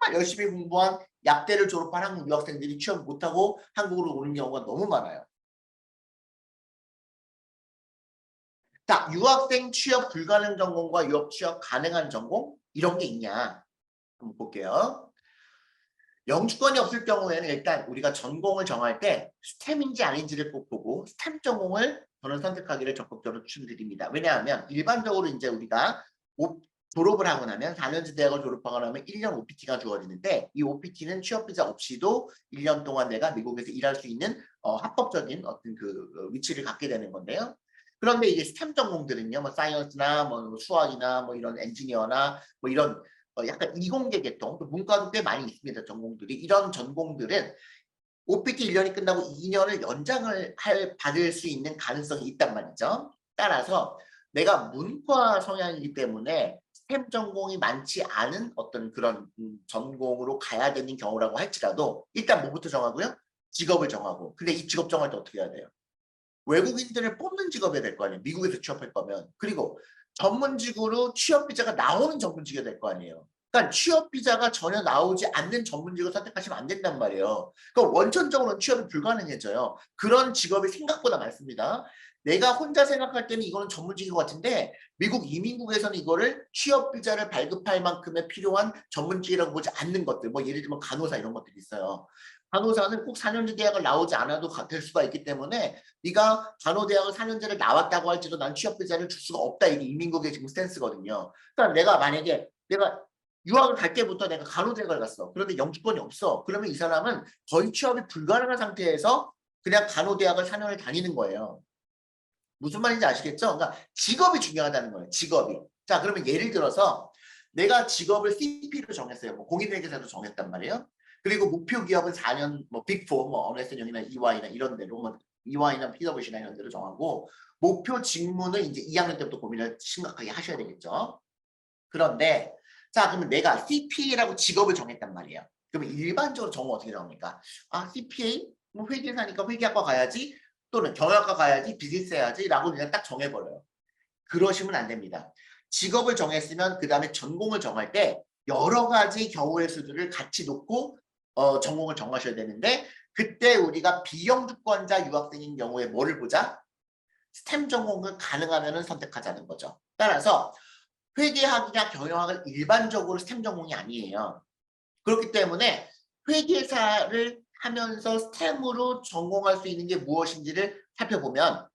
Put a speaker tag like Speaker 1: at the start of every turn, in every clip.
Speaker 1: 정말 열심히 공부한 약대를 졸업한 한국 유학생들이 취업 못하고 한국으로 오는 경우가 너무 많아요. 자, 유학생 취업 불가능 전공과 유학 취업 가능한 전공 이런 게 있냐 한번 볼게요. 영주권이 없을 경우에는 일단 우리가 전공을 정할 때 스템인지 아닌지를 꼭 보고 스템 전공을 저는 선택하기를 적극적으로 추천드립니다. 왜냐하면 일반적으로 이제 우리가 졸업을 하고 나면 4년제 대학을 졸업하고 나면 1년 OPT가 주어지는데 이 OPT는 취업 비자 없이도 1년 동안 내가 미국에서 일할 수 있는 합법적인 어떤 그 위치를 갖게 되는 건데요. 그런데 이게 스템 전공들은요, 뭐 사이언스나 뭐 수학이나 뭐 이런 엔지니어나 뭐 이런 약간 이공계 계통, 또 문과도 꽤 많이 있습니다. 전공들이. 이런 전공들은 OPT 1년이 끝나고 2년을 연장을 받을 수 있는 가능성이 있단 말이죠. 따라서 내가 문과 성향이기 때문에 스템 전공이 많지 않은 어떤 그런 전공으로 가야 되는 경우라고 할지라도 일단 뭐부터 정하고요? 직업을 정하고. 근데 이 직업 정할 때 어떻게 해야 돼요? 외국인들을 뽑는 직업이 될 거 아니에요. 미국에서 취업할 거면. 그리고 전문직으로 취업 비자가 나오는 전문직이 될 거 아니에요. 그러니까 취업 비자가 전혀 나오지 않는 전문직을 선택하시면 안 된단 말이에요. 그러니까 원천적으로는 취업이 불가능해져요. 그런 직업이 생각보다 많습니다. 내가 혼자 생각할 때는 이거는 전문직인 것 같은데 미국 이민국에서는 이거를 취업 비자를 발급할 만큼의 필요한 전문직이라고 보지 않는 것들, 뭐 예를 들면 간호사 이런 것들이 있어요. 간호사는 꼭 4년제 대학을 나오지 않아도 될 수가 있기 때문에 네가 간호대학을 4년제를 나왔다고 할지도 난 취업비자를 줄 수가 없다. 이게 이민국의 지금 스탠스거든요. 그러니까 내가 만약에 내가 유학을 갈 때부터 내가 간호대학을 갔어. 그런데 영주권이 없어. 그러면 이 사람은 거의 취업이 불가능한 상태에서 그냥 간호대학을 4년을 다니는 거예요. 무슨 말인지 아시겠죠? 그러니까 직업이 중요하다는 거예요. 직업이. 자, 그러면 예를 들어서 내가 직업을 CP로 정했어요. 뭐 공인회계사로 정했단 말이에요. 그리고 목표 기업은 4년 뭐 빅4, 뭐 어네스트용이나 EY나 이런 데로 뭐 EY나 PwC나 이런 데로 정하고 목표 직무는 이제 2학년 때부터 고민을 심각하게 하셔야 되겠죠. 그런데 자, 그러면 내가 CPA라고 직업을 정했단 말이에요. 그러면 일반적으로 정은 어떻게 정합니까? 아, CPA? 뭐 회계사니까 회계학과 가야지. 또는 경영학과 가야지, 비즈니스 해야지 라고 그냥 딱 정해버려요. 그러시면 안 됩니다. 직업을 정했으면 그 다음에 전공을 정할 때 여러 가지 경우의 수들을 같이 놓고 전공을 정하셔야 되는데 그때 우리가 비영주권자 유학생인 경우에 뭐를 보자? 스템 전공을 가능하면 선택하자는 거죠. 따라서 회계학이나 경영학은 일반적으로 스템 전공이 아니에요. 그렇기 때문에 회계사를 하면서 스템으로 전공할 수 있는 게 무엇인지를 살펴보면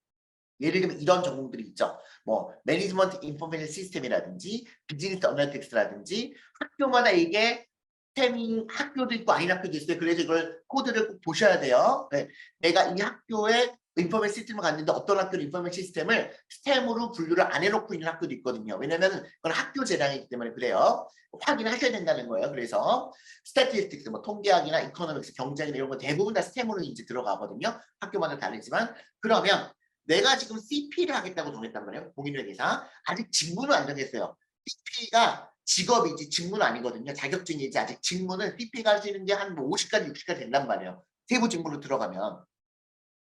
Speaker 1: 예를 들면 이런 전공들이 있죠. 뭐 매니지먼트 인포메이션 시스템이라든지 비즈니스 어널리틱스라든지 학교마다 이게 스템인 학교도 있고 아닌 학교도 있어요. 그래서 이걸 코드를 꼭 보셔야 돼요. 네. 내가 이 학교에 인포메이션 시스템을 갔는데 어떤 학교는 인포메이션 시스템을 스템으로 분류를 안 해놓고 있는 학교도 있거든요. 왜냐면 그건 학교 재량이기 때문에 그래요. 확인하셔야 된다는 거예요. 그래서 스태티스틱스, 뭐 통계학이나 이코노믹스, 경제학이나 이런 거 대부분 다 스템으로 이제 들어가거든요. 학교마다 다르지만 그러면 내가 지금 CP를 하겠다고 정했단 말이에요. 공인회계사. 아직 직무는 안 정했어요. CP가 직업이지 직무는 아니거든요. 자격증이지 아직 직무는 CP가 하시는 게 한 50까지 60까지 된단 말이에요. 세부 직무로 들어가면.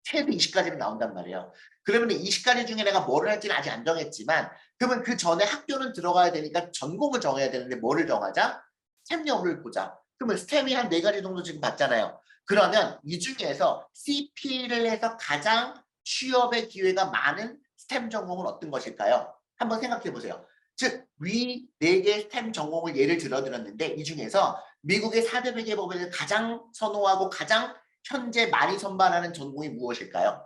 Speaker 1: 최대 20까지는 나온단 말이에요. 그러면 20까지 중에 내가 뭐를 할지는 아직 안 정했지만 그러면 그 전에 학교는 들어가야 되니까 전공을 정해야 되는데 뭐를 정하자? 스템 여부를 보자. 그러면 스템이 한 4가지 정도 지금 봤잖아요. 그러면 이 중에서 CP를 해서 가장 취업의 기회가 많은 스템 전공은 어떤 것일까요? 한번 생각해 보세요. 즉, 위 4개 스템 전공을 예를 들어드렸는데 이 중에서 미국의 4대 회계법인을 가장 선호하고 가장 현재 많이 선발하는 전공이 무엇일까요?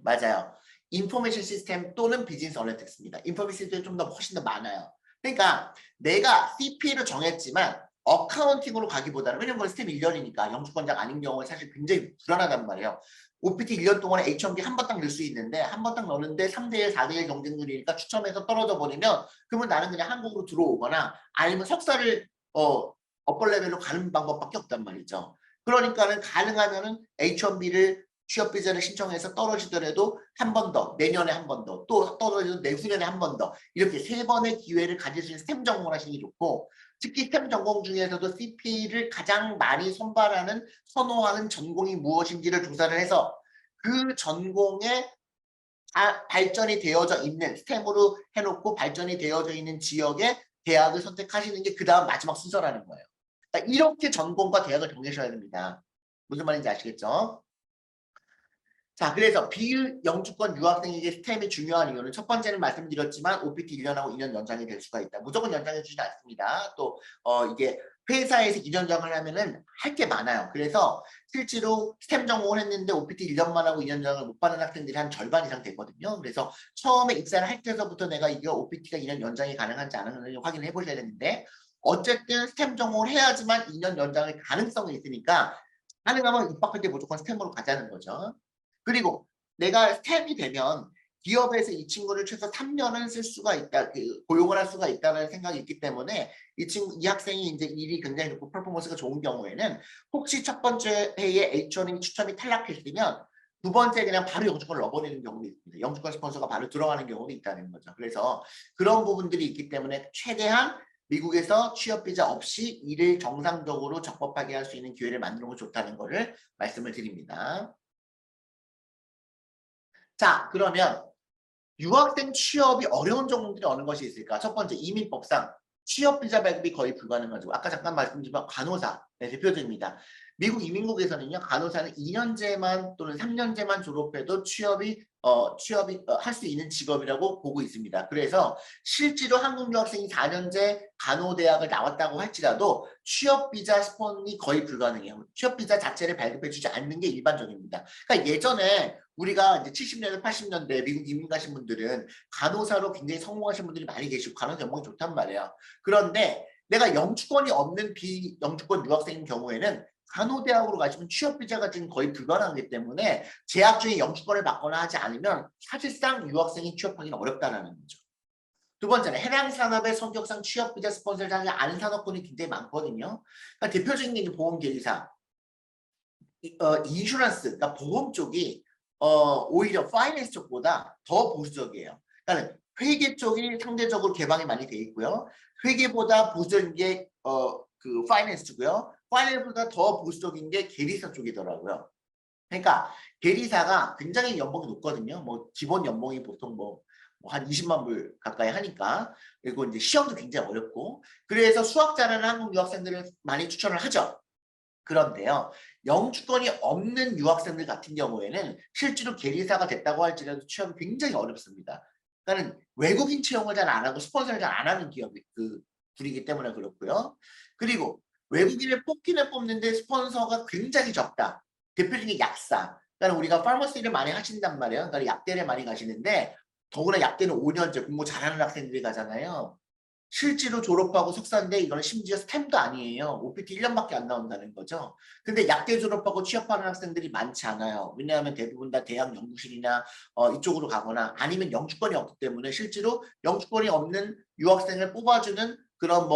Speaker 1: 맞아요. 인포메이션 시스템 또는 비즈니스 어널리틱스입니다. 인포메이션 시스템이 좀 더 훨씬 더 많아요. 그러니까 내가 CP를 정했지만 어카운팅으로 가기보다는 왜냐면 그건 스텝 1년이니까 영주권자가 아닌 경우에 사실 굉장히 불안하단 말이에요. OPT 1년 동안에 H1B 한 번 딱 넣을 수 있는데 한 번 딱 넣는데 3대1, 4대1 경쟁률이니까 추첨해서 떨어져 버리면 그러면 나는 그냥 한국으로 들어오거나 아니면 석사를 업per 레벨로 가는 방법밖에 없단 말이죠. 그러니까는 가능하면은 H1B를 취업 비자를 신청해서 떨어지더라도 한 번 더, 내년에 한 번 더, 또 떨어져도 내후년에 한 번 더 이렇게 3번의 기회를 가질 수 있는 스템 전공을 하시는 게 좋고 특히 스템 전공 중에서도 CP를 가장 많이 선발하는 선호하는 전공이 무엇인지를 조사를 해서 그 전공에 발전이 되어져 있는 스템으로 해놓고 발전이 되어져 있는 지역의 대학을 선택하시는 게 그 다음 마지막 순서라는 거예요. 그러니까 이렇게 전공과 대학을 정리하셔야 됩니다. 무슨 말인지 아시겠죠? 자, 그래서 비영주권 유학생에게 스템이 중요한 이유는 첫 번째는 말씀드렸지만 OPT 1년하고 2년 연장이 될 수가 있다. 무조건 연장해 주지 않습니다. 또 이게 회사에서 2년 연장을 하면은 할 게 많아요. 그래서 실제로 스템 전공을 했는데 OPT 1년만 하고 2년 연장을 못 받는 학생들이 한 절반 이상 되거든요. 그래서 처음에 입사를 할 때서부터 내가 이게 OPT가 2년 연장이 가능한지 안 하는지 확인을 해보셔야 되는데 어쨌든 스템 전공을 해야지만 2년 연장의 가능성이 있으니까 가능하면 입학할 때 무조건 스템으로 가자는 거죠. 그리고 내가 스텝이 되면 기업에서 이 친구를 최소 3년은 쓸 수가 있다, 고용을 할 수가 있다는 생각이 있기 때문에 이 학생이 이제 일이 굉장히 좋고 퍼포먼스가 좋은 경우에는 혹시 첫 번째 해에 H1이 추첨이 탈락했으면 두 번째 그냥 바로 영주권을 넣어버리는 경우도 있습니다. 영주권 스폰서가 바로 들어가는 경우도 있다는 거죠. 그래서 그런 부분들이 있기 때문에 최대한 미국에서 취업 비자 없이 일을 정상적으로 적법하게 할 수 있는 기회를 만드는 게 좋다는 것을 말씀을 드립니다. 자, 그러면 유학생 취업이 어려운 종목들이 어느 것이 있을까? 첫 번째, 이민법상 취업 비자 발급이 거의 불가능하죠. 아까 잠깐 말씀드린 간호사, 네, 대표적입니다. 미국 이민국에서는요, 간호사는 2년제만 또는 3년제만 졸업해도 취업이 할 수 있는 직업이라고 보고 있습니다. 그래서 실제로 한국 유학생이 4년제 간호대학을 나왔다고 할지라도 취업 비자 스폰이 거의 불가능해요. 취업 비자 자체를 발급해주지 않는 게 일반적입니다. 그러니까 예전에 우리가 이제 70년대, 80년대 미국 이민 가신 분들은 간호사로 굉장히 성공하신 분들이 많이 계시고 간호사 연봉이 좋단 말이에요. 그런데 내가 영주권이 없는 비영주권 유학생인 경우에는 간호대학으로 가시면 취업 비자가 지금 거의 불가능하기 때문에 재학 중에 영주권을 받거나 하지 않으면 사실상 유학생이 취업하기는 어렵다는 거죠. 두 번째는 해당 산업의 성격상 취업 비자 스폰서를 하지 않은 산업군이 굉장히 많거든요. 그러니까 대표적인 게 이제 보험계리사, 인슈런스, 그러니까 보험 쪽이 오히려 파이낸스 쪽보다 더 보수적이에요. 그러니까 회계 쪽이 상대적으로 개방이 많이 돼 있고요. 회계보다 보수적인 게 그 파이낸스 쪽이고요. 파이낸스보다 더 보수적인 게 계리사 쪽이더라고요. 그러니까 계리사가 굉장히 연봉이 높거든요. 뭐 기본 연봉이 보통 뭐 한 20만 불 가까이 하니까. 그리고 이제 시험도 굉장히 어렵고. 그래서 수학 잘하는 한국 유학생들을 많이 추천을 하죠. 그런데요, 영주권이 없는 유학생들 같은 경우에는 실제로 계리사가 됐다고 할지라도 취업이 굉장히 어렵습니다. 그러니까 외국인 채용을 잘 안 하고 스폰서를 잘 안 하는 기업이 둘이기 때문에 그렇고요. 그리고 외국인을 뽑기는 뽑는데 스폰서가 굉장히 적다. 대표적인 게 약사. 그러니까 우리가 파머시를 많이 하신단 말이에요. 그러니까 약대를 많이 가시는데 더구나 약대는 5년째 공부 잘하는 학생들이 가잖아요. 실제로 졸업하고 석사인데 이거는 심지어 스템도 아니에요. OPT 1년밖에 안 나온다는 거죠. 근데 약대 졸업하고 취업하는 학생들이 많지 않아요. 왜냐하면 대부분 다 대학 연구실이나 이쪽으로 가거나 아니면 영주권이 없기 때문에 실제로 영주권이 없는 유학생을 뽑아주는 그런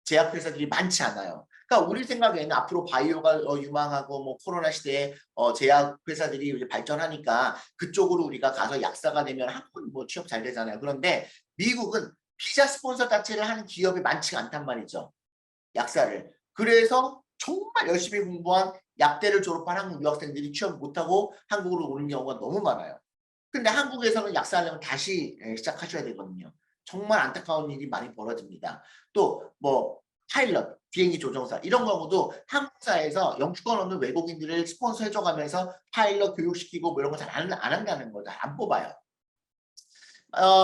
Speaker 1: 제약회사들이 많지 않아요. 그러니까 우리 생각에는 앞으로 바이오가 유망하고 뭐 코로나 시대에 제약회사들이 이제 발전하니까 그쪽으로 우리가 가서 약사가 되면 한번 뭐 취업 잘 되잖아요. 그런데 미국은 비자 스폰서 자체를 하는 기업이 많지가 않단 말이죠. 약사를. 그래서 정말 열심히 공부한 약대를 졸업한 한국 유학생들이 취업 못하고 한국으로 오는 경우가 너무 많아요. 근데 한국에서는 약사하려면 다시 시작하셔야 되거든요. 정말 안타까운 일이 많이 벌어집니다. 또 뭐 파일럿, 비행기 조종사 이런 경우도 한국사에서 영주권 없는 외국인들을 스폰서 해줘가면서 파일럿 교육시키고 뭐 이런 거 잘 안 한다는 거죠. 안 뽑아요.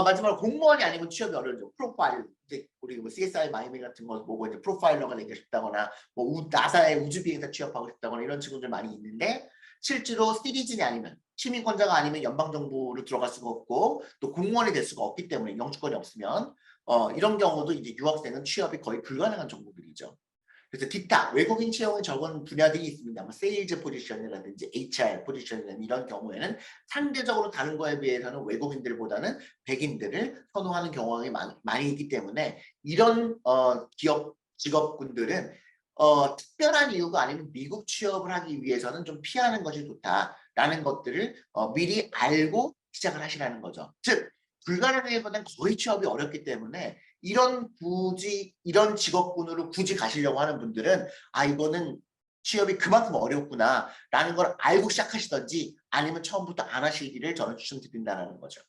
Speaker 1: 마지막으로 공무원이 아니면 취업이 어려워져. 프로파일, 이제 우리 뭐 CSI 마이미 같은 거 보고 이제 프로파일러가 되고 싶다거나 뭐 나사의 우주비행사 취업하고 싶다거나 이런 친구들 많이 있는데 실제로 시리즌이 아니면 시민권자가 아니면 연방정부로 들어갈 수가 없고 또 공무원이 될 수가 없기 때문에 영주권이 없으면 이런 경우도 이제 유학생은 취업이 거의 불가능한 정보들이죠. 그래서 기타 외국인 채용이 적은 분야들이 있습니다. 뭐 세일즈 포지션이라든지 HR 포지션이라든지 이런 경우에는 상대적으로 다른 거에 비해서는 외국인들보다는 백인들을 선호하는 경향이 많이 있기 때문에 이런 기업 직업군들은 특별한 이유가 아니면 미국 취업을 하기 위해서는 좀 피하는 것이 좋다라는 것들을 미리 알고 시작을 하시라는 거죠. 즉 불가능하기보다는 거의 취업이 어렵기 때문에 이런 직업군으로 굳이 가시려고 하는 분들은 이거는 취업이 그만큼 어렵구나 라는 걸 알고 시작하시던지 아니면 처음부터 안 하시기를 저는 추천드린다는 거죠.